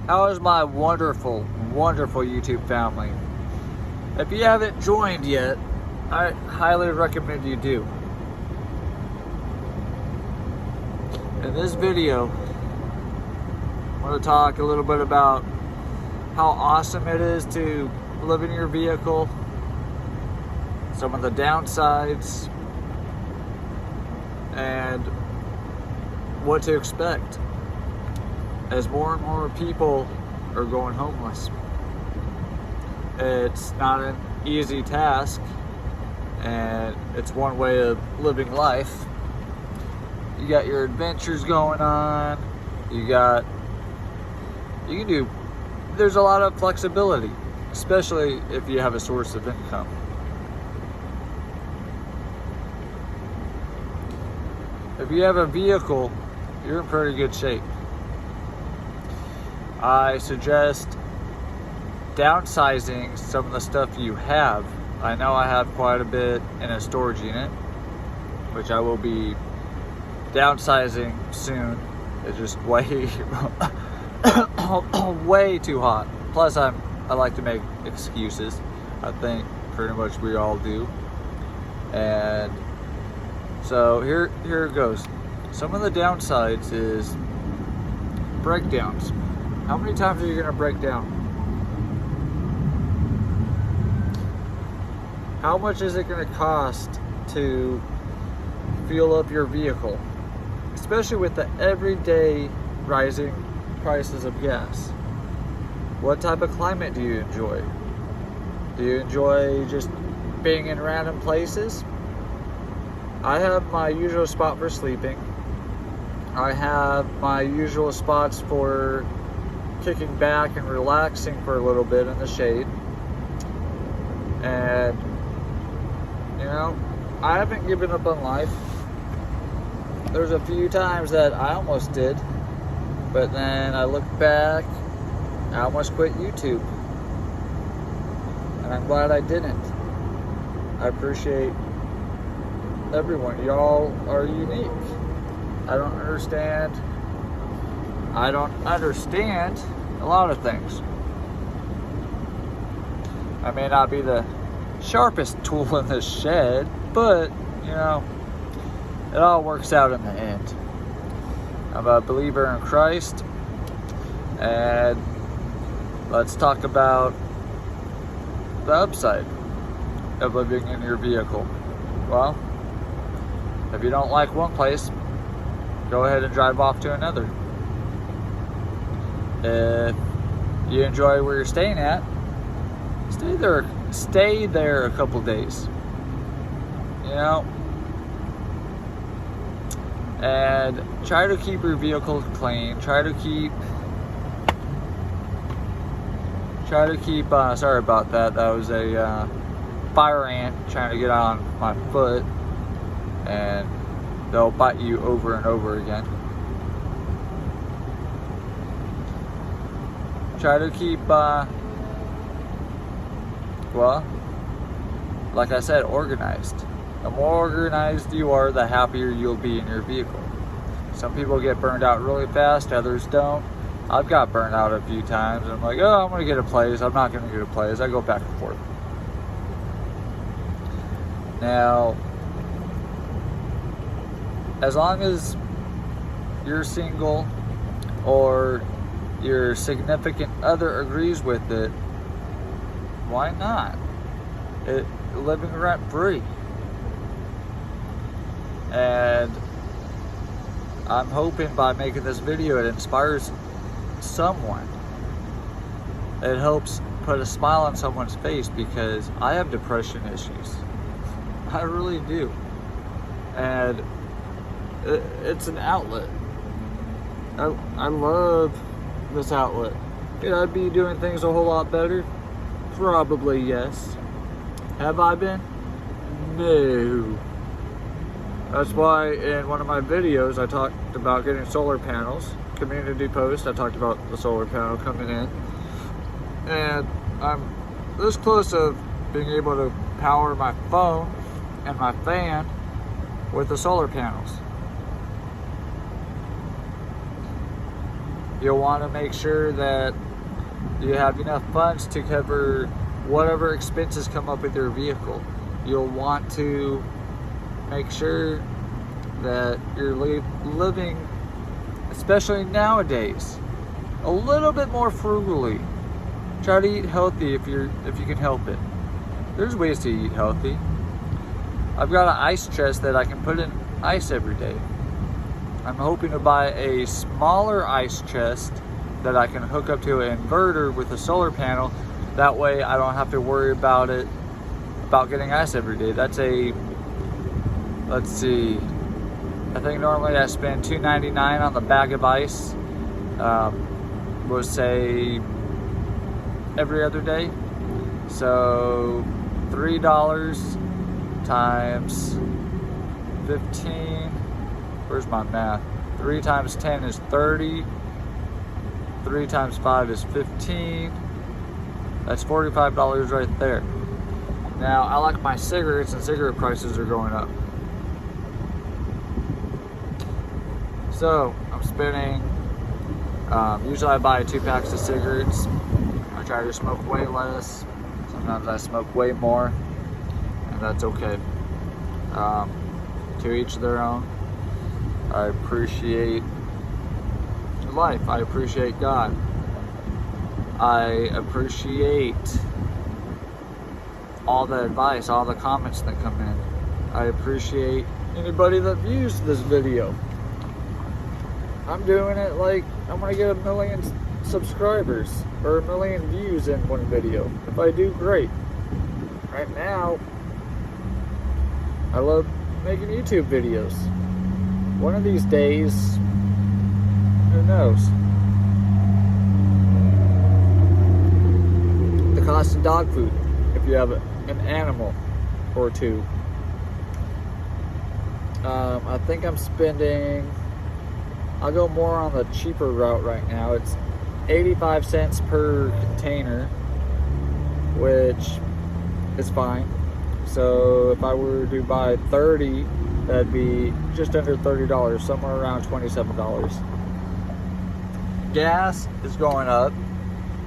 How is my wonderful, wonderful YouTube family? If you haven't joined yet, I highly recommend you do. In this video, I want to talk a little bit about how awesome it is to live in your vehicle, some of the downsides, and what to expect as more and more people are going homeless. It's not an easy task, and it's one way of living life. You got your adventures going on, there's a lot of flexibility, especially if you have a source of income. If you have a vehicle, you're in pretty good shape. I suggest downsizing some of the stuff you have. I know I have quite a bit in a storage unit, which I will be downsizing soon. It's just way way too hot. Plus I like to make excuses. I think pretty much we all do. And so here it goes. Some of the downsides is breakdowns. How many times are you gonna break down? How much is it gonna cost to fuel up your vehicle? Especially with the everyday rising prices of gas. What type of climate do you enjoy? Do you enjoy just being in random places? I have my usual spot for sleeping. I have my usual spots for kicking back and relaxing for a little bit in the shade. And, I haven't given up on life. There's a few times that I almost did, but then I look back, I almost quit YouTube. And I'm glad I didn't. I appreciate everyone. Y'all are unique. I don't understand a lot of things. I may not be the sharpest tool in the shed, but it all works out in the end. I'm a believer in Christ, and let's talk about the upside of living in your vehicle. Well, if you don't like one place, go ahead and drive off to another. If you enjoy where you're staying at, stay there a couple days. And try to keep your vehicle clean. Try to keep sorry about that. That was a fire ant trying to get on my foot, and they'll bite you over and over again. Try to keep, like I said, organized. The more organized you are, the happier you'll be in your vehicle. Some people get burned out really fast, others don't. I've got burned out a few times, and I'm like, oh, I'm gonna get a place, I'm not gonna get a place. I go back and forth. Now, as long as you're single or your significant other agrees with it, why not? Living rent free. And I'm hoping by making this video it inspires someone. It helps put a smile on someone's face, because I have depression issues. I really do. And it's an outlet. I love this outlet. Could I be doing things a whole lot better? Probably yes. Have I been? No. That's why in one of my videos I talked about getting solar panels. Community post, I talked about the solar panel coming in. And I'm this close of being able to power my phone and my fan with the solar panels. You'll want to make sure that you have enough funds to cover whatever expenses come up with your vehicle. You'll want to make sure that you're living, especially nowadays, a little bit more frugally. Try to eat healthy if you can help it. There's ways to eat healthy. I've got an ice chest that I can put in ice every day. I'm hoping to buy a smaller ice chest that I can hook up to an inverter with a solar panel. That way I don't have to worry about getting ice every day. That's let's see, I think normally I spend $2.99 on the bag of ice. We'll say every other day. So $3 times 15, where's my math? 3 times 10 is 30. 3 times 5 is 15. That's $45 right there. Now, I like my cigarettes, and cigarette prices are going up. So, I'm spending, usually I buy 2 packs of cigarettes. I try to smoke way less. Sometimes I smoke way more, and that's okay. To each their own. I appreciate life. I appreciate God. I appreciate all the advice, all the comments that come in. I appreciate anybody that views this video. I'm doing it like I'm gonna get 1 million subscribers or 1 million views in one video. If I do, great. Right now, I love making YouTube videos. One of these days, who knows? The cost of dog food, if you have an animal or two. I think I'm spending, I'll go more on the cheaper route right now. It's 85 cents per container, which is fine. So if I were to buy 30, that'd be just under $30, somewhere around $27. Gas is going up.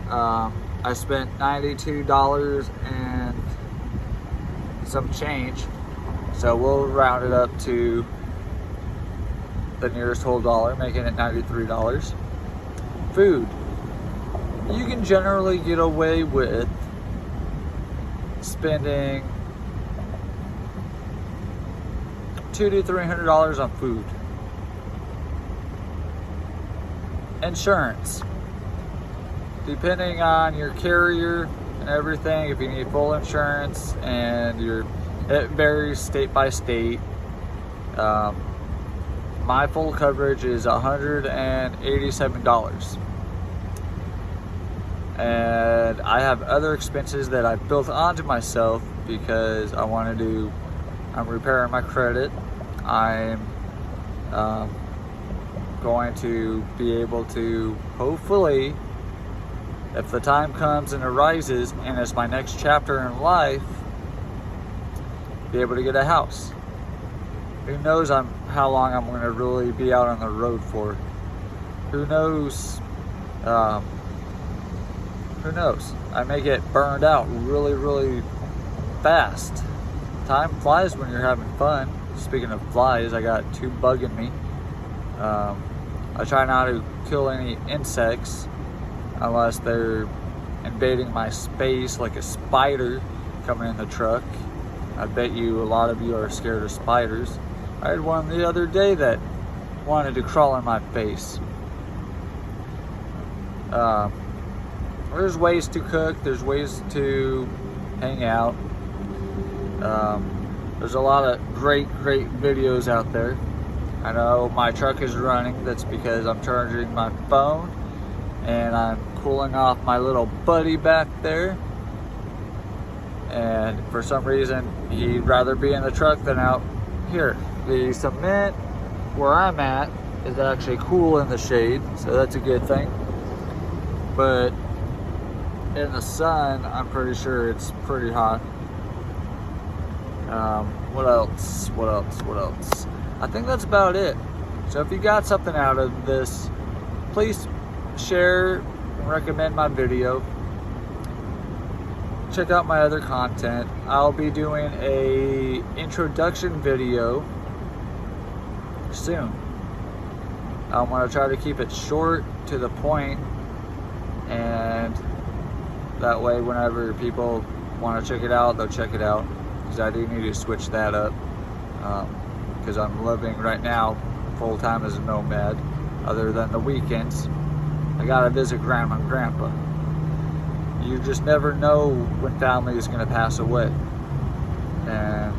I spent $92 and some change. So we'll round it up to the nearest whole dollar, making it $93. Food. You can generally get away with spending $200 to $300 on food. Insurance. Depending on your carrier and everything, if you need full insurance, and it varies state by state. My full coverage is $187. And I have other expenses that I've built onto myself because I'm repairing my credit. I'm going to be able to, hopefully, if the time comes and arises and it's my next chapter in life, be able to get a house. Who knows how long I'm going to really be out on the road for. Who knows? Who knows? I may get burned out really, really fast. Time flies when you're having fun. Speaking of flies, I got 2 bugging me. I try not to kill any insects unless they're invading my space, like a spider coming in the truck. I bet you a lot of you are scared of spiders. I had one the other day that wanted to crawl in my face. There's ways to cook, there's ways to hang out. There's a lot of great videos out there. I know my truck is running. That's because I'm charging my phone and I'm cooling off my little buddy back there. And for some reason, he'd rather be in the truck than out here. The cement where I'm at is actually cool in the shade, so that's a good thing. But in the sun, I'm pretty sure it's pretty hot. What else? I think that's about it. So if you got something out of this, please share and recommend my video. Check out my other content. I'll be doing a introduction video soon. I want to try to keep it short, to the point, and that way whenever people want to check it out, they'll check it out, because I do need to switch that up, because I'm living right now full-time as a nomad, other than the weekends. I gotta visit grandma and grandpa. You just never know when family is going to pass away. And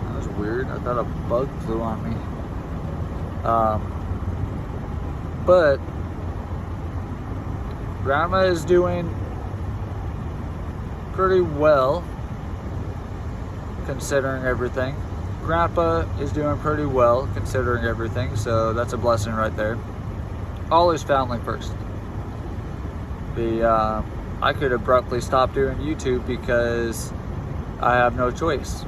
that was weird. I thought a bug flew on me. But grandma is doing pretty well, considering everything. Grandpa is doing pretty well, considering everything, so that's a blessing right there. Always family first. I could abruptly stop doing YouTube because I have no choice.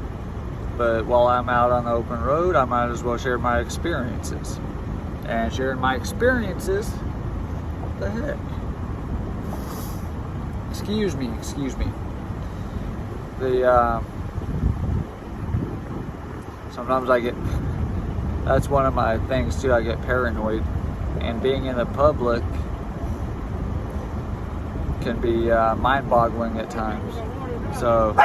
But while I'm out on the open road, I might as well share my experiences. And sharing my experiences, what the heck? Excuse me. Sometimes I get, that's one of my things too, I get paranoid. And being in the public can be mind-boggling at times. So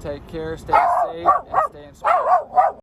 take care, stay safe, and stay inspired.